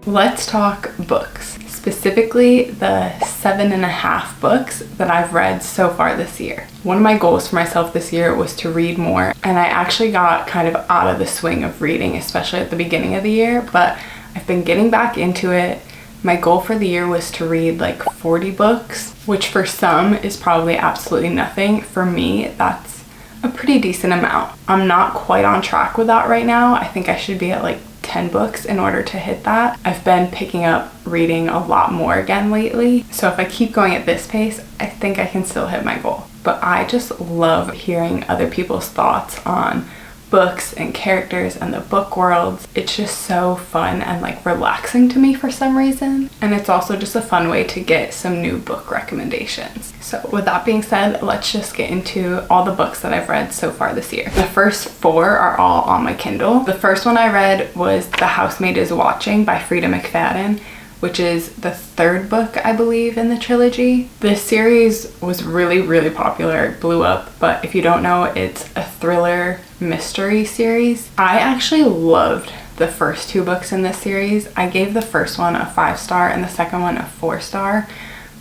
Let's talk books, specifically the 7.5 books that I've read so far this year. One of my goals for myself this year was to read more, and I actually got kind of out of the swing of reading, especially at the beginning of the year, but I've been getting back into it. My goal for the year was to read like 40 books, which for some is probably absolutely nothing. For me, that's a pretty decent amount. I'm not quite on track with that right now. I think I should be at like 10 books in order to hit that. I've been picking up reading a lot more again lately, so if I keep going at this pace, I think I can still hit my goal. But I just love hearing other people's thoughts on books and characters and the book worlds. It's just so fun and like relaxing to me for some reason, and it's also just a fun way to get some new book recommendations. So with that being said, let's just get into all the books that I've read so far this year. The first 4 are all on my Kindle. The first one I read was The Housemaid is Watching by Frida McFadden, which is the 3rd book, I believe, in the trilogy. This series was really popular. It blew up, but if you don't know, it's a thriller mystery series. I actually loved the first 2 books in this series. I gave the first one a 5-star and the second one a 4-star.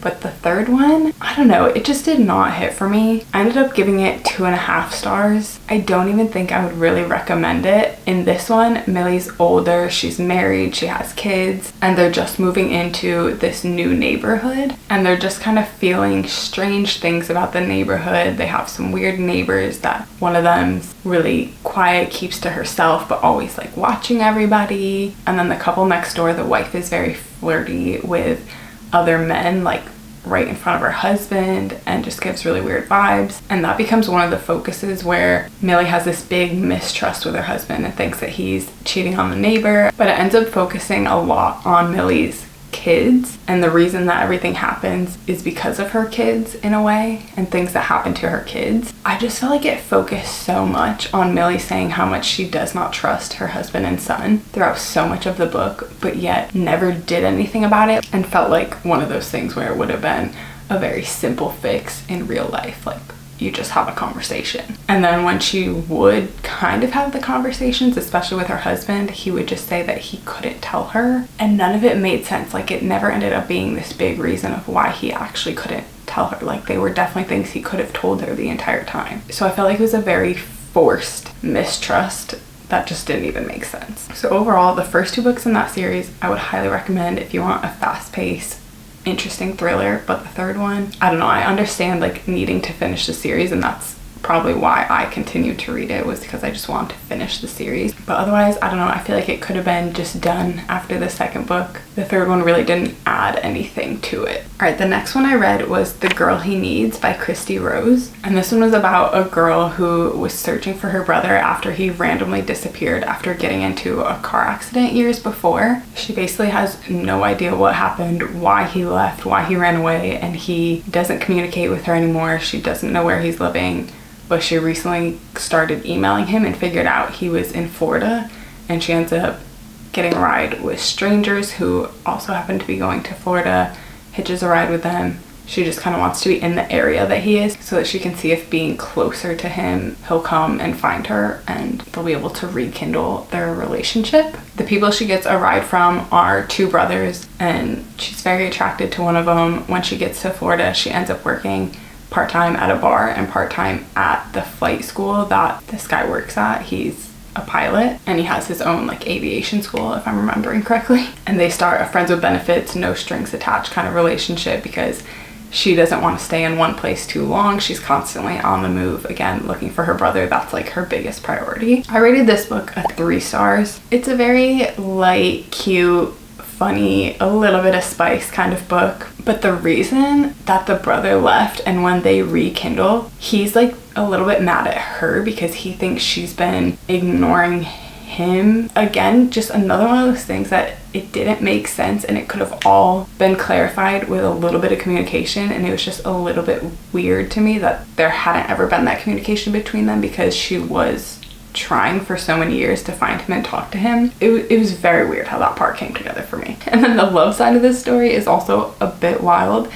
But the third one, I don't know, it just did not hit for me. I ended up giving it 2.5 stars. I don't even think I would really recommend it. In this one, Millie's older, she's married, she has kids, and they're just moving into this new neighborhood. And they're just kind of feeling strange things about the neighborhood. They have some weird neighbors that one of them's really quiet, keeps to herself, but always like watching everybody. And then the couple next door, the wife is very flirty with other men, like right in front of her husband, and just gives really weird vibes. And that becomes one of the focuses, where Millie has this big mistrust with her husband and thinks that he's cheating on the neighbor, but it ends up focusing a lot on Millie's kids, and the reason that everything happens is because of her kids in a way, and things that happen to her kids. I just felt like it focused so much on Millie saying how much she does not trust her husband and son throughout so much of the book, but yet never did anything about it, and felt like one of those things where it would have been a very simple fix in real life, like you just have a conversation. And then when she would kind of have the conversations, especially with her husband, he would just say that he couldn't tell her, and none of it made sense. Like, it never ended up being this big reason of why he actually couldn't tell her. Like, they were definitely things he could have told her the entire time. So I felt like it was a very forced mistrust that just didn't even make sense. So overall, the first 2 books in that series I would highly recommend if you want a fast-paced, interesting thriller. But the 3rd one, I don't know, I understand like needing to finish the series, and that's probably why I continued to read it, was because I just wanted to finish the series. But otherwise, I don't know, I feel like it could have been just done after the 2nd book. The 3rd one really didn't add anything to it. Alright, the next one I read was The Girl He Needs by Christy Rose, and this one was about a girl who was searching for her brother after he randomly disappeared after getting into a car accident years before. She basically has no idea what happened, why he left, why he ran away, and he doesn't communicate with her anymore. She doesn't know where he's living. But she recently started emailing him and figured out he was in Florida, and she ends up getting a ride with strangers who also happen to be going to Florida, hitches a ride with them. She just kind of wants to be in the area that he is so that she can see if being closer to him, he'll come and find her and they'll be able to rekindle their relationship. The people she gets a ride from are 2 brothers, and she's very attracted to one of them. When she gets to Florida, she ends up working part-time at a bar and part-time at the flight school that this guy works at. He's a pilot, and he has his own like aviation school, if I'm remembering correctly. And they start a friends with benefits, no strings attached kind of relationship, because she doesn't want to stay in one place too long. She's constantly on the move, again, looking for her brother. That's like her biggest priority. I rated this book a 3 stars. It's a very light, cute, funny, a little bit of spice kind of book. But the reason that the brother left, and when they rekindle, he's like a little bit mad at her because he thinks she's been ignoring him. Again, just another one of those things that it didn't make sense, and it could have all been clarified with a little bit of communication, and it was just a little bit weird to me that there hadn't ever been that communication between them, because she was trying for so many years to find him and talk to him. It was very weird how that part came together for me. And then the love side of this story is also a bit wild.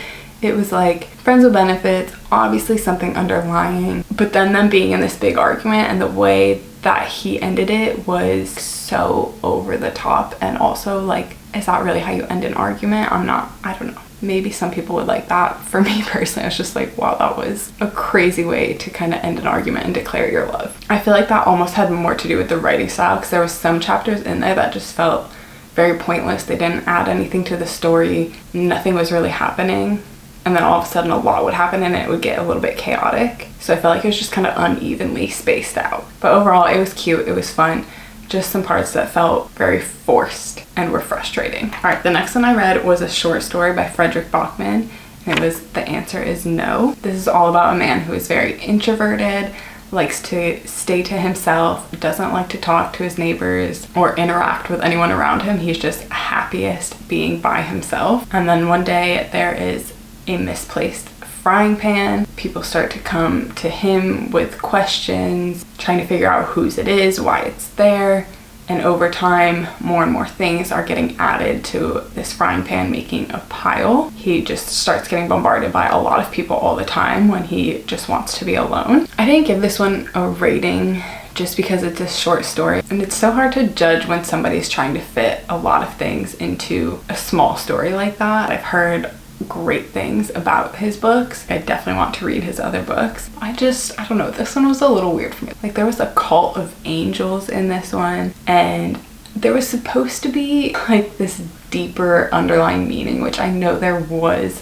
It was like friends with benefits, obviously something underlying, but then them being in this big argument, and the way that he ended it was so over the top, and also like, is that really how you end an argument? I don't know. Maybe some people would like that. For me personally, I was just like, wow, that was a crazy way to kind of end an argument and declare your love. I feel like that almost had more to do with the writing style, because there was some chapters in there that just felt very pointless. They didn't add anything to the story. Nothing was really happening. And then all of a sudden a lot would happen and it would get a little bit chaotic. So I felt like it was just kind of unevenly spaced out. But overall, it was cute. It was fun. Just some parts that felt very forced and were frustrating. All right, the next one I read was a short story by Frederick Bachman, and it was The Answer Is No. This is all about a man who is very introverted, likes to stay to himself, doesn't like to talk to his neighbors or interact with anyone around him. He's just happiest being by himself. And then one day there is a misplaced frying pan. People start to come to him with questions, trying to figure out whose it is, why it's there. And over time, more and more things are getting added to this frying pan, making a pile. He just starts getting bombarded by a lot of people all the time when he just wants to be alone. I didn't give this one a rating just because it's a short story, and it's so hard to judge when somebody's trying to fit a lot of things into a small story like that. I've heard great things about his books. I definitely want to read his other books. I don't know, this one was a little weird for me. Like, there was a cult of angels in this one, and there was supposed to be like this deeper underlying meaning, which I know there was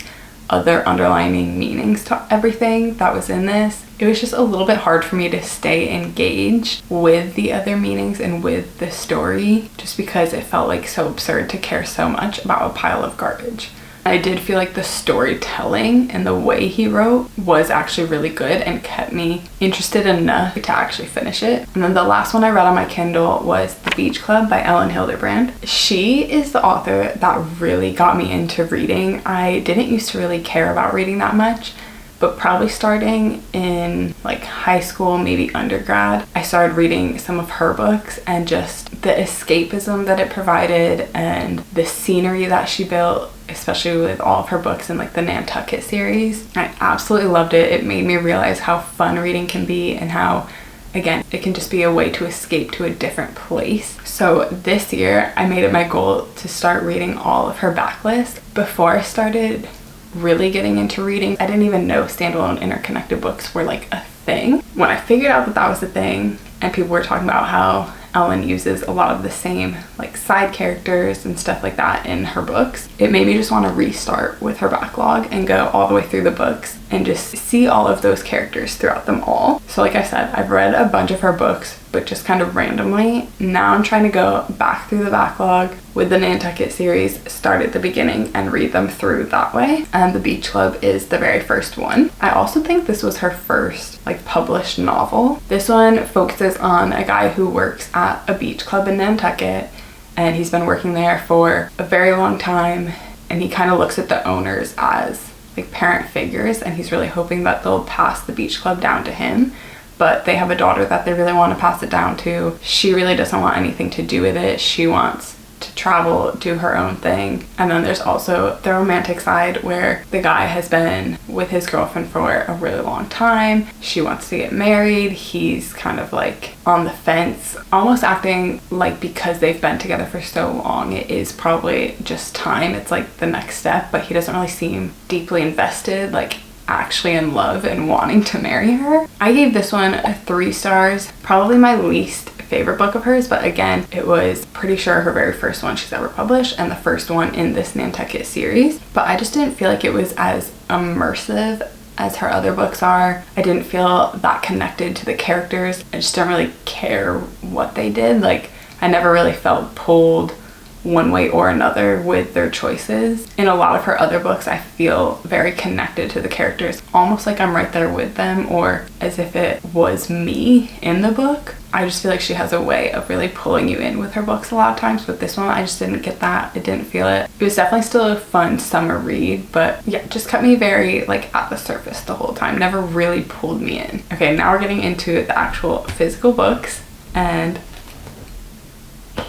other underlying meanings to everything that was in this. It was just a little bit hard for me to stay engaged with the other meanings and with the story, just because it felt like so absurd to care so much about a pile of garbage. I did feel like the storytelling and the way he wrote was actually really good and kept me interested enough to actually finish it. And then the last one I read on my Kindle was The Beach Club by Ellen Hilderbrand. She is the author that really got me into reading. I didn't used to really care about reading that much, but probably starting in like high school, maybe undergrad, I started reading some of her books, and just the escapism that it provided and the scenery that she built, especially with all of her books in like the Nantucket series. I absolutely loved it. It made me realize how fun reading can be, and how, again, it can just be a way to escape to a different place. So this year I made it my goal to start reading all of her backlist. Before I started really getting into reading, I didn't even know standalone interconnected books were like a thing. When I figured out that that was a thing, and people were talking about how Ellen uses a lot of the same like side characters and stuff like that in her books, it made me just want to restart with her backlog and go all the way through the books and just see all of those characters throughout them all. So like I said, I've read a bunch of her books, but just kind of randomly. Now I'm trying to go back through the backlog with the Nantucket series, start at the beginning and read them through that way. And The Beach Club is the very first one. I also think this was her first like published novel. This one focuses on a guy who works at a beach club in Nantucket, and he's been working there for a very long time, and he kind of looks at the owners as like parent figures, and he's really hoping that they'll pass the beach club down to him. But they have a daughter that they really want to pass it down to. She really doesn't want anything to do with it. She wants to travel, do her own thing. And then there's also the romantic side, where the guy has been with his girlfriend for a really long time. She wants to get married. He's kind of like on the fence, almost acting like because they've been together for so long, it is probably just time. It's like the next step, but he doesn't really seem deeply invested, like actually in love and wanting to marry her. I gave this one 3 stars, probably my least favorite book of hers, but again, it was pretty sure her very first one she's ever published and the first one in this Nantucket series. But I just didn't feel like it was as immersive as her other books are. I didn't feel that connected to the characters. I just didn't really care what they did. Like, I never really felt pulled one way or another with their choices. In a lot of her other books, I feel very connected to the characters, almost like I'm right there with them, or as if it was me in the book. I just feel like she has a way of really pulling you in with her books a lot of times. With this one, I just didn't get that. I didn't feel it. It was definitely still a fun summer read, but yeah, just kept me very like at the surface the whole time. Never really pulled me in. Okay, now we're getting into the actual physical books, and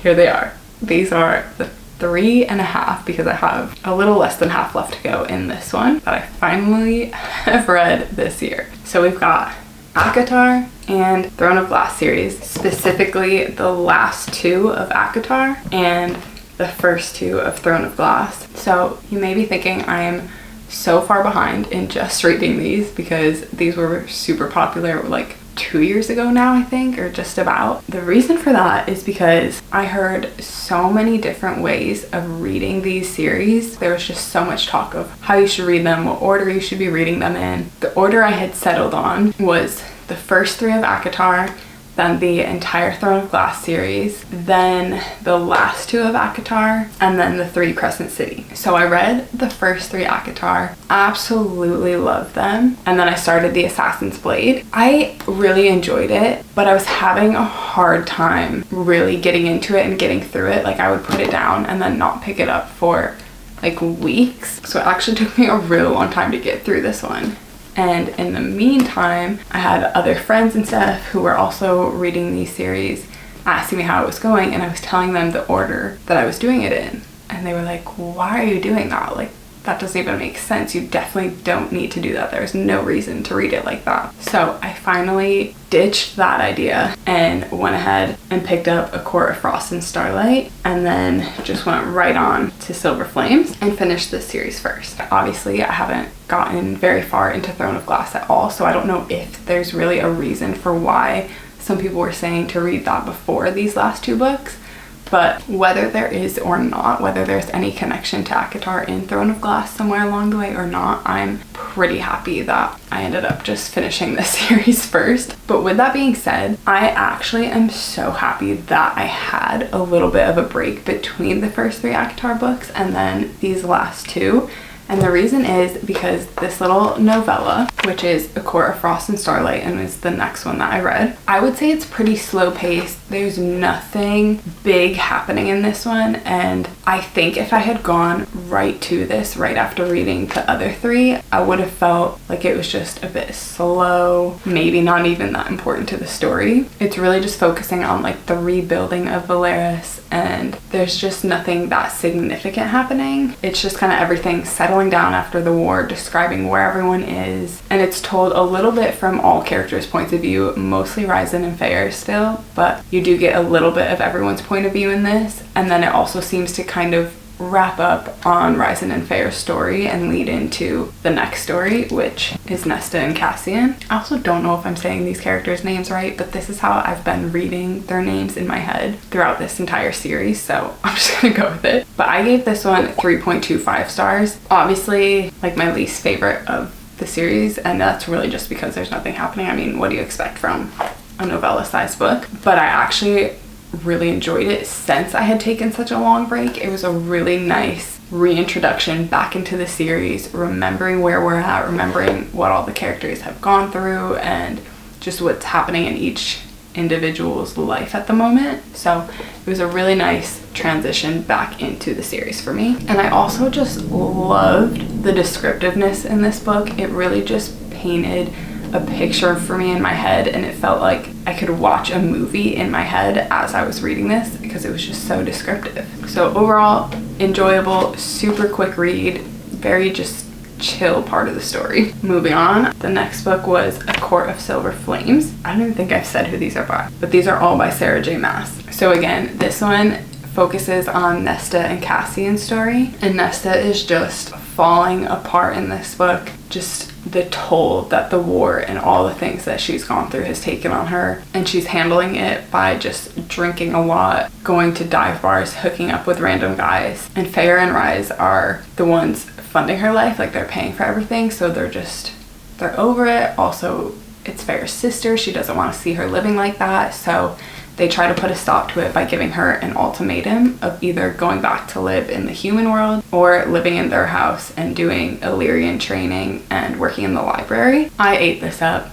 here they are. These are the 3.5, because I have a little less than half left to go in this one that I finally have read this year. So we've got ACOTAR and Throne of Glass series, specifically the last 2 of ACOTAR and the first 2 of Throne of Glass. So you may be thinking I am so far behind in just reading these because these were super popular like 2 years ago now, I think, or just about. The reason for that is because I heard so many different ways of reading these series. There was just so much talk of how you should read them, what order you should be reading them in. The order I had settled on was the first 3 of ACOTAR, then the entire Throne of Glass series, then the last 2 of ACOTAR, and then the 3 Crescent City. So I read the first 3 ACOTAR, absolutely loved them, and then I started the Assassin's Blade. I really enjoyed it, but I was having a hard time really getting into it and getting through it. Like I would put it down and then not pick it up for like weeks. So it actually took me a really long time to get through this one. And in the meantime, I had other friends and stuff who were also reading these series asking me how it was going, and I was telling them the order that I was doing it in. And they were like, why are you doing that? Like, that doesn't even make sense. You definitely don't need to do that. There's no reason to read it like that. So I finally ditched that idea and went ahead and picked up A Court of Frost and Starlight, and then just went right on to Silver Flames and finished this series first. Obviously, I haven't gotten very far into Throne of Glass at all, so I don't know if there's really a reason for why some people were saying to read that before these last 2 books. But whether there is or not, whether there's any connection to ACOTAR in Throne of Glass somewhere along the way or not, I'm pretty happy that I ended up just finishing this series first. But with that being said, I actually am so happy that I had a little bit of a break between the first 3 ACOTAR books and then these last 2. And the reason is because this little novella, which is A Court of Frost and Starlight and is the next one that I read, I would say it's pretty slow paced. There's nothing big happening in this one, and I think if I had gone right to this right after reading the other 3, I would have felt like it was just a bit slow, maybe not even that important to the story. It's really just focusing on like the rebuilding of Valeris, and there's just nothing that significant happening. It's just kind of everything settling down after the war, describing where everyone is, and it's told a little bit from all characters' points of view, mostly Rysand and Fair still, but you do get a little bit of everyone's point of view in this, and then it also seems to kind of wrap up on Rysand and Fair's story and lead into the next story, which is Nesta and Cassian. I also don't know if I'm saying these characters' names right, but this is how I've been reading their names in my head throughout this entire series, so I'm just gonna go with it. But I gave this one 3.25 stars. Obviously, like my least favorite of the series, and that's really just because there's nothing happening. I mean, what do you expect from a novella-sized book? But I actually really enjoyed it since I had taken such a long break. It was a really nice reintroduction back into the series, remembering where we're at, remembering what all the characters have gone through, and just what's happening in each individual's life at the moment. So it was a really nice transition back into the series for me. And I also just loved the descriptiveness in this book. It really just painted a picture for me in my head, and it felt like I could watch a movie in my head as I was reading this because it was just so descriptive. So overall, enjoyable, super quick read, very just chill part of the story. Moving on, the next book was A Court of Silver Flames. I don't even think I've said who these are by, but these are all by Sarah J Maas. So again, this one focuses on Nesta and Cassian's story, and Nesta is just falling apart in this book. Just the toll that the war and all the things that she's gone through has taken on her, and she's handling it by just drinking a lot, going to dive bars, hooking up with random guys. And Fair and Rys are the ones funding her life, like they're paying for everything, so they're over it. Also, it's Fair's sister, she doesn't want to see her living like that, so they try to put a stop to it by giving her an ultimatum of either going back to live in the human world or living in their house and doing Illyrian training and working in the library. I ate this up.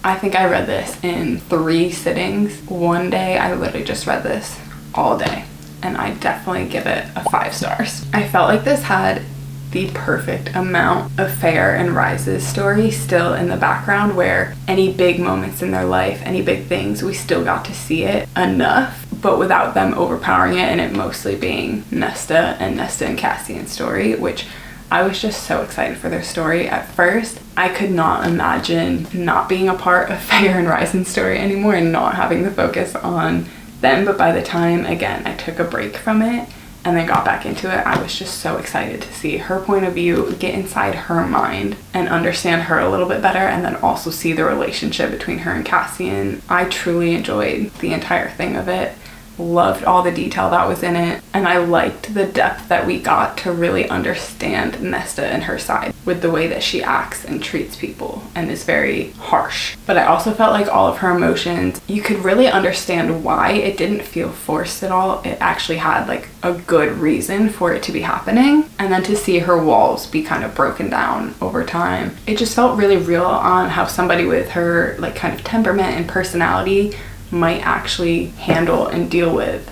I think I read this in 3 sittings. One day I literally just read this all day, and I definitely give it a 5 stars. I felt like this had the perfect amount of Fair and Rys's story still in the background, where any big moments in their life, any big things, we still got to see it enough, but without them overpowering it, and it mostly being Nesta and Cassian's story, which I was just so excited for their story. At first, I could not imagine not being a part of Feyre and Ryzen's story anymore and not having the focus on them. But by the time, again, I took a break from it and then got back into it, I was just so excited to see her point of view, get inside her mind and understand her a little bit better, and then also see the relationship between her and Cassian. I truly enjoyed the entire thing of it. Loved all the detail that was in it, and I liked the depth that we got to really understand Nesta and her side with the way that she acts and treats people and is very harsh. But I also felt like all of her emotions, you could really understand why. It didn't feel forced at all. It actually had like a good reason for it to be happening, and then to see her walls be kind of broken down over time, it just felt really real on how somebody with her like kind of temperament and personality might actually handle and deal with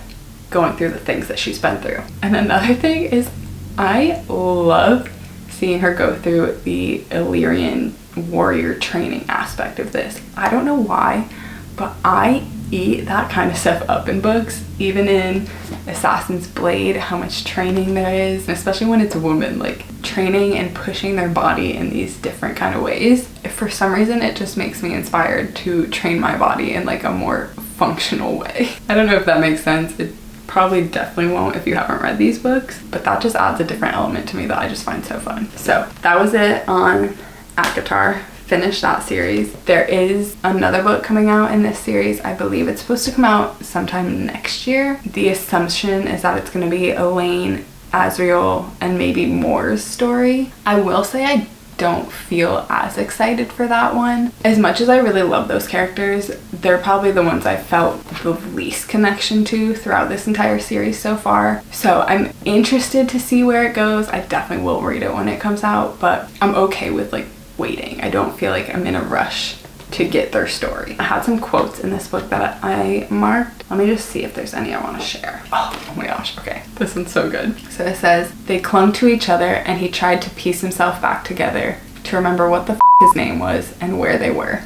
going through the things that she's been through. And another thing is, I love seeing her go through the Illyrian warrior training aspect of this. I don't know why, but I eat that kind of stuff up in books, even in Assassin's Blade, how much training there is, and especially when it's a woman, like training and pushing their body in these different kind of ways. For some reason, it just makes me inspired to train my body in like a more functional way. I don't know if that makes sense. It probably definitely won't if you haven't read these books, but that just adds a different element to me that I just find so fun. So that was it on ACOTAR. Finished that series. There is another book coming out in this series. I believe it's supposed to come out sometime next year. The assumption is that it's going to be Elaine, Azriel, and maybe Moore's story. I will say I don't feel as excited for that one. As much as I really love those characters, they're probably the ones I felt the least connection to throughout this entire series so far. So I'm interested to see where it goes. I definitely will read it when it comes out, but I'm okay with like waiting. I don't feel like I'm in a rush to get their story. I had some quotes in this book that I marked. Let me just see if there's any I want to share. Oh my gosh, okay. This one's so good. So it says, they clung to each other and he tried to piece himself back together to remember what the f his name was and where they were.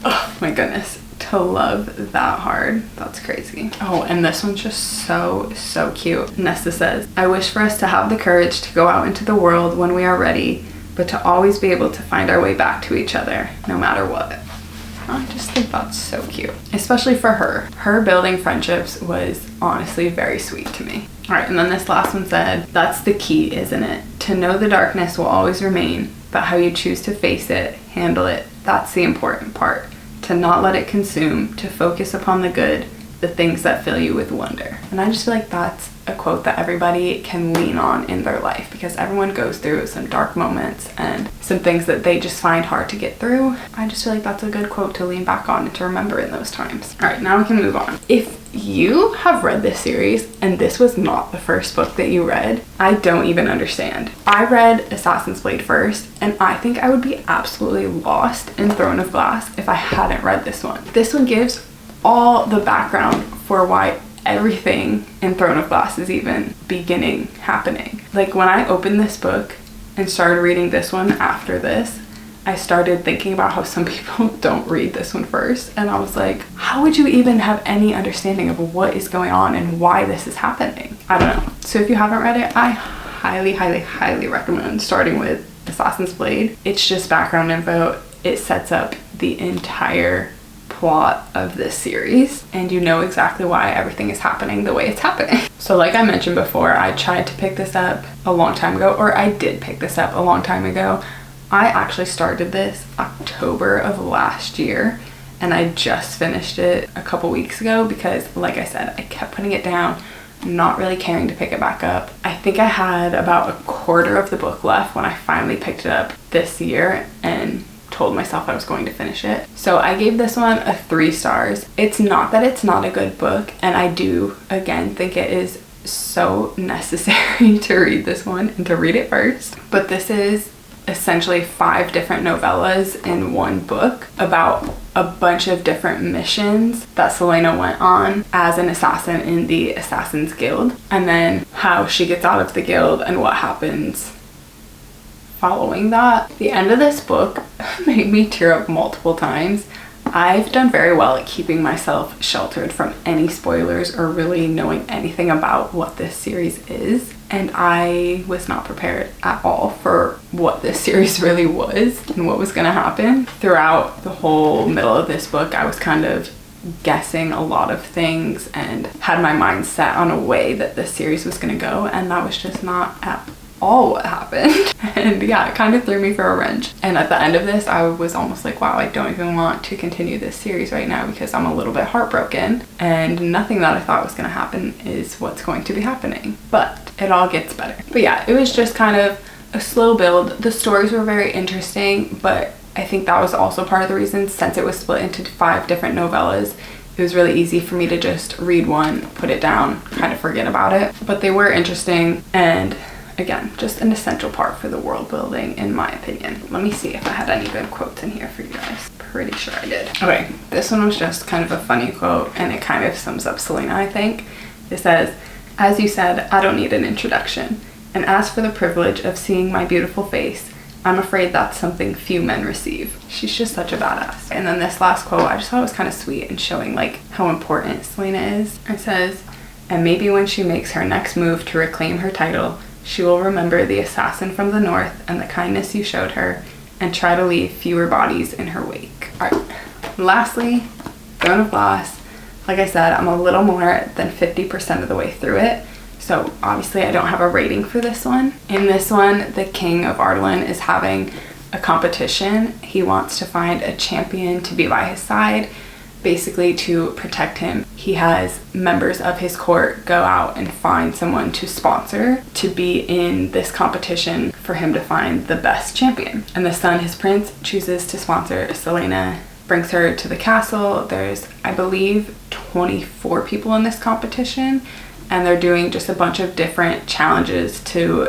Oh my goodness. To love that hard. That's crazy. Oh, and this one's just so cute. Nesta says, I wish for us to have the courage to go out into the world when we are ready, but to always be able to find our way back to each other, no matter what. I just think that's so cute, especially for her. Her building friendships was honestly very sweet to me. All right, and then this last one said, that's the key, isn't it? To know the darkness will always remain, but how you choose to face it, handle it, that's the important part. To not let it consume, to focus upon the good, the things that fill you with wonder. And I just feel like that's a quote that everybody can lean on in their life, because everyone goes through some dark moments and some things that they just find hard to get through. I just feel like that's a good quote to lean back on and to remember in those times. All right, now we can move on. If you have read this series and this was not the first book that you read, I don't even understand. I read Assassin's Blade first, and I think I would be absolutely lost in Throne of Glass if I hadn't read this one. This one gives all the background for why everything in Throne of Glass is even happening. Like when I opened this book and started reading this one after this, I started thinking about how some people don't read this one first, and I was like, how would you even have any understanding of what is going on and why this is happening? I don't know. So if you haven't read it, I highly recommend starting with Assassin's Blade. It's just background info. It sets up the entire plot of this series, and you know exactly why everything is happening the way it's happening. So like I mentioned before, I tried to pick this up a long time ago, or I did pick this up a long time ago. I actually started this October of last year, and I just finished it a couple weeks ago because, like I said, I kept putting it down, not really caring to pick it back up. I think I had about a quarter of the book left when I finally picked it up this year and told myself I was going to finish it. So I gave this one a 3 stars. It's not that it's not a good book, and I do, again, think it is so necessary to read this one and to read it first. But this is essentially 5 different novellas in one book about a bunch of different missions that Selena went on as an assassin in the Assassin's Guild, and then how she gets out of the guild and what happens following that. The end of this book made me tear up multiple times. I've done very well at keeping myself sheltered from any spoilers or really knowing anything about what this series is. And I was not prepared at all for what this series really was and what was gonna happen. Throughout the whole middle of this book, I was kind of guessing a lot of things and had my mind set on a way that this series was gonna go, and that was just not at all what happened. And yeah, it kind of threw me for a wrench. And at the end of this, I was almost like, wow, I don't even want to continue this series right now because I'm a little bit heartbroken and nothing that I thought was gonna happen is what's going to be happening. But it all gets better. But yeah, it was just kind of a slow build. The stories were very interesting, but I think that was also part of the reason, since it was split into 5 different novellas, it was really easy for me to just read one, put it down, kind of forget about it. But they were interesting, and again, just an essential part for the world building in my opinion. Let me see if I had any good quotes in here for you guys. Pretty sure I did. Okay, this one was just kind of a funny quote, and it kind of sums up Selena, I think. It says, "As you said, I don't need an introduction. And as for the privilege of seeing my beautiful face, I'm afraid that's something few men receive." She's just such a badass. And then this last quote, I just thought it was kind of sweet and showing like how important Selena is. It says, "And maybe when she makes her next move to reclaim her title, she will remember the assassin from the north and the kindness you showed her, and try to leave fewer bodies in her wake." All right, lastly, Throne of Glass. Like I said, I'm a little more than 50% of the way through it. So obviously I don't have a rating for this one. In this one, the King of Ardalan is having a competition. He wants to find a champion to be by his side, basically to protect him. He has members of his court go out and find someone to sponsor to be in this competition for him to find the best champion. And the son, his prince, chooses to sponsor Selena, brings her to the castle. There's, I believe, 24 people in this competition, and they're doing just a bunch of different challenges to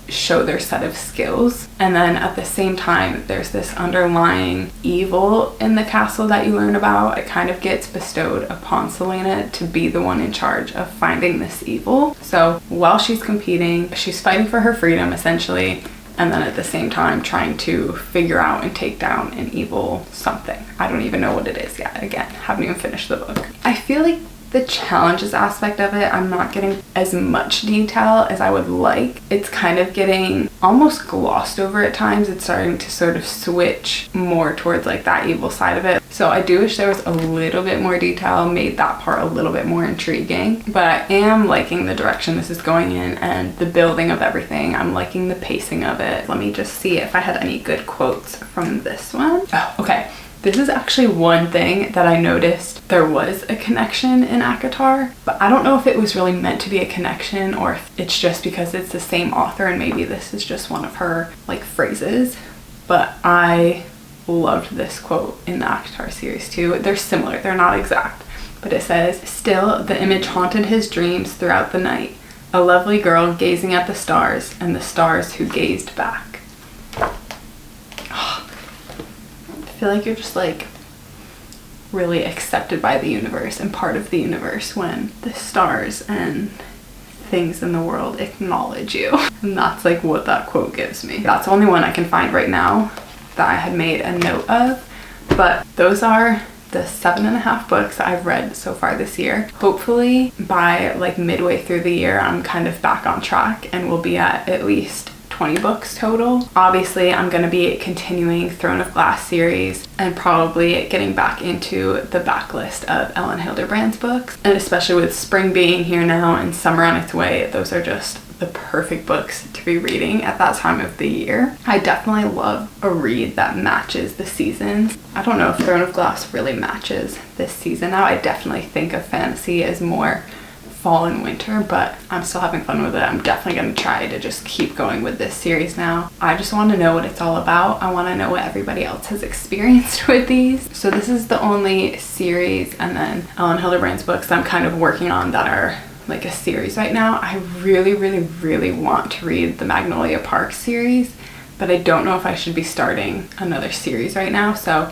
show their set of skills. And then at the same time, there's this underlying evil in the castle that you learn about. It kind of gets bestowed upon Selena to be the one in charge of finding this evil. So while she's competing, she's fighting for her freedom essentially, and then at the same time trying to figure out and take down an evil something. I don't even know what it is yet. Again, haven't even finished the book. I feel like the challenges aspect of it, I'm not getting as much detail as I would like. It's kind of getting almost glossed over at times. It's starting to sort of switch more towards like that evil side of it. So I do wish there was a little bit more detail, made that part a little bit more intriguing. But I am liking the direction this is going in and the building of everything. I'm liking the pacing of it. Let me just see if I had any good quotes from this one. Oh, okay. This is actually one thing that I noticed. There was a connection in ACOTAR, but I don't know if it was really meant to be a connection or if it's just because it's the same author and maybe this is just one of her like phrases. But I loved this quote in the ACOTAR series too. They're similar, they're not exact, but it says, "Still, the image haunted his dreams throughout the night. A lovely girl gazing at the stars and the stars who gazed back." I feel like you're just like really accepted by the universe and part of the universe when the stars and things in the world acknowledge you. And that's like what that quote gives me. That's the only one I can find right now that I had made a note of, but those are the 7.5 books I've read so far this year. Hopefully by like midway through the year, I'm kind of back on track and we'll be at least 20 books total. Obviously, I'm going to be continuing Throne of Glass series and probably getting back into the backlist of Ellen Hilderbrand's books. And especially with spring being here now and summer on its way, those are just the perfect books to be reading at that time of the year. I definitely love a read that matches the seasons. I don't know if Throne of Glass really matches this season now. I definitely think of fantasy as more fall and winter, but I'm still having fun with it. I'm definitely going to try to just keep going with this series now. I just want to know what it's all about. I want to know what everybody else has experienced with these. So this is the only series and then Ellen Hilderbrand's books I'm kind of working on that are like a series right now. I really, really, really want to read the Magnolia Park series, but I don't know if I should be starting another series right now. So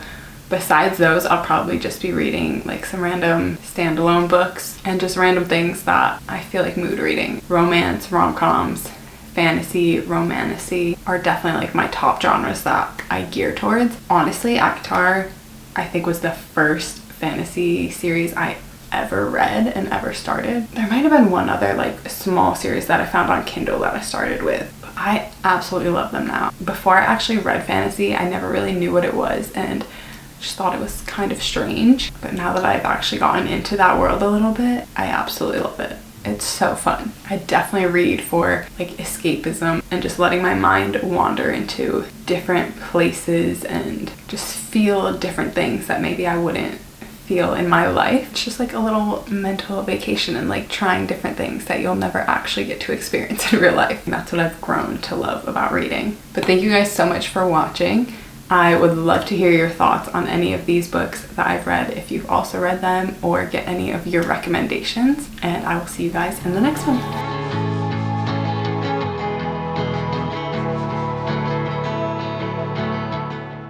besides those, I'll probably just be reading like some random standalone books and just random things that I feel like mood reading. Romance, rom-coms, fantasy, romantasy are definitely like my top genres that I gear towards. Honestly, ACOTAR I think was the first fantasy series I ever read and ever started. There might have been one other like small series that I found on Kindle that I started with, but I absolutely love them now. Before I actually read fantasy, I never really knew what it was and just thought it was kind of strange, but now that I've actually gotten into that world a little bit, I absolutely love it. It's so fun. I definitely read for like escapism and just letting my mind wander into different places and just feel different things that maybe I wouldn't feel in my life. It's just like a little mental vacation and like trying different things that you'll never actually get to experience in real life. And that's what I've grown to love about reading. But thank you guys so much for watching. I would love to hear your thoughts on any of these books that I've read, if you've also read them, or get any of your recommendations. And I will see you guys in the next one.